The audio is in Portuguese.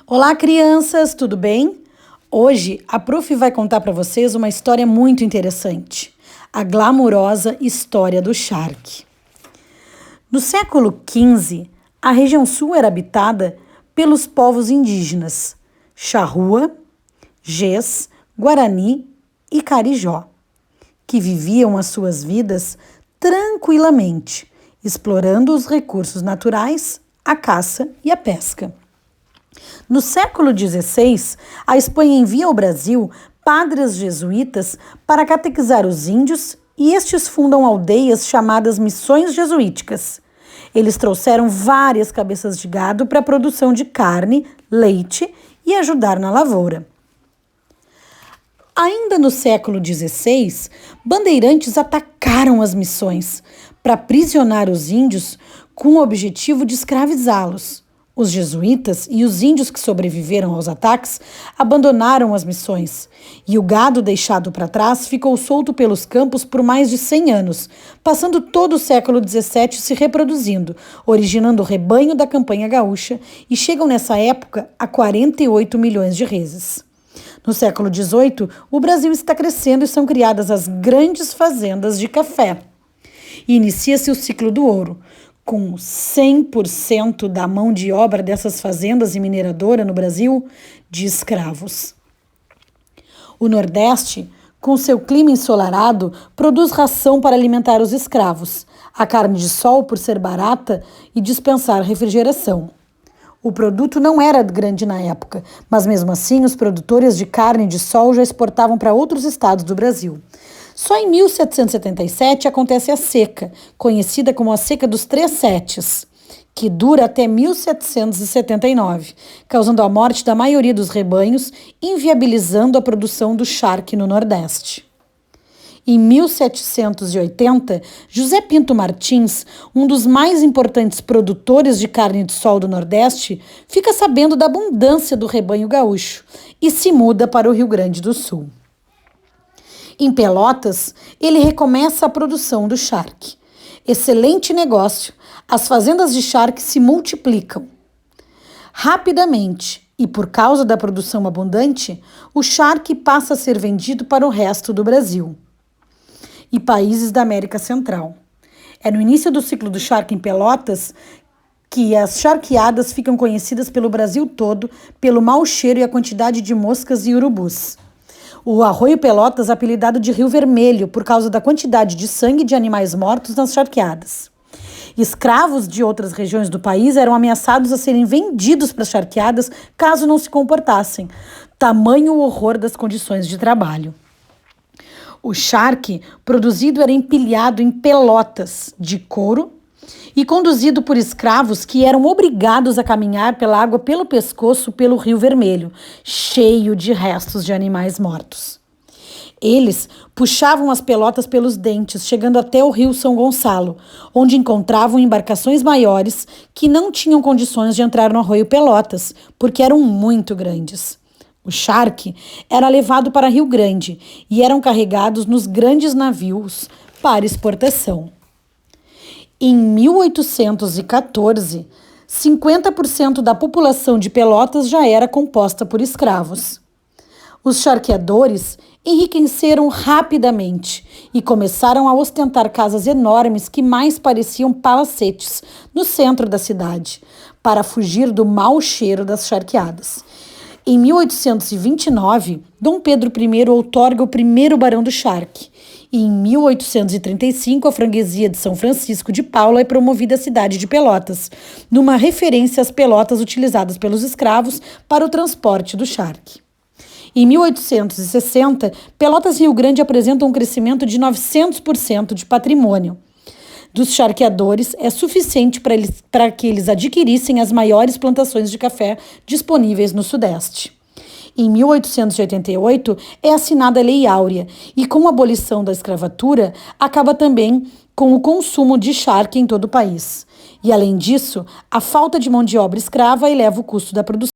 Olá, crianças, tudo bem? Hoje a Prof vai contar para vocês uma história muito interessante, a glamurosa história do charque. No século XV, a região sul era habitada pelos povos indígenas Charrua, Gés, Guarani e Carijó, que viviam as suas vidas tranquilamente, explorando os recursos naturais, a caça e a pesca. No século XVI, a Espanha envia ao Brasil padres jesuítas para catequizar os índios e estes fundam aldeias chamadas missões jesuíticas. Eles trouxeram várias cabeças de gado para a produção de carne, leite e ajudar na lavoura. Ainda no século XVI, bandeirantes atacaram as missões para aprisionar os índios com o objetivo de escravizá-los. Os jesuítas e os índios que sobreviveram aos ataques abandonaram as missões, e o gado deixado para trás ficou solto pelos campos por mais de 100 anos, passando todo o século XVII se reproduzindo, originando o rebanho da campanha gaúcha, e chegam nessa época a 48 milhões de reses. No século XVIII, o Brasil está crescendo e são criadas as grandes fazendas de café. E inicia-se o ciclo do ouro, com 100% da mão de obra dessas fazendas e mineradora no Brasil de escravos. O Nordeste, com seu clima ensolarado, produz ração para alimentar os escravos, a carne de sol por ser barata e dispensar refrigeração. O produto não era grande na época, mas mesmo assim os produtores de carne de sol já exportavam para outros estados do Brasil. Só em 1777 acontece a seca, conhecida como a Seca dos Três Setes, que dura até 1779, causando a morte da maioria dos rebanhos, inviabilizando a produção do charque no Nordeste. Em 1780, José Pinto Martins, um dos mais importantes produtores de carne de sol do Nordeste, fica sabendo da abundância do rebanho gaúcho e se muda para o Rio Grande do Sul. Em Pelotas, ele recomeça a produção do charque. Excelente negócio, as fazendas de charque se multiplicam. Rapidamente, e por causa da produção abundante, o charque passa a ser vendido para o resto do Brasil e países da América Central. É no início do ciclo do charque em Pelotas que as charqueadas ficam conhecidas pelo Brasil todo pelo mau cheiro e a quantidade de moscas e urubus. O Arroio Pelotas, apelidado de Rio Vermelho, por causa da quantidade de sangue de animais mortos nas charqueadas. Escravos de outras regiões do país eram ameaçados a serem vendidos para as charqueadas caso não se comportassem. Tamanho o horror das condições de trabalho. O charque produzido era empilhado em pelotas de couro e conduzido por escravos que eram obrigados a caminhar pela água pelo pescoço pelo Rio Vermelho, cheio de restos de animais mortos. Eles puxavam as pelotas pelos dentes, chegando até o Rio São Gonçalo, onde encontravam embarcações maiores que não tinham condições de entrar no Arroio Pelotas, porque eram muito grandes. O charque era levado para Rio Grande e eram carregados nos grandes navios para exportação. Em 1814, 50% da população de Pelotas já era composta por escravos. Os charqueadores enriqueceram rapidamente e começaram a ostentar casas enormes que mais pareciam palacetes no centro da cidade, para fugir do mau cheiro das charqueadas. Em 1829, Dom Pedro I outorga o primeiro Barão do Charque. E em 1835, a freguesia de São Francisco de Paula é promovida à cidade de Pelotas, numa referência às pelotas utilizadas pelos escravos para o transporte do charque. Em 1860, Pelotas e Rio Grande apresentam um crescimento de 900% de patrimônio dos charqueadores é suficiente para que eles adquirissem as maiores plantações de café disponíveis no Sudeste. Em 1888, é assinada a Lei Áurea e, com a abolição da escravatura, acaba também com o consumo de charque em todo o país. E, além disso, a falta de mão de obra escrava eleva o custo da produção.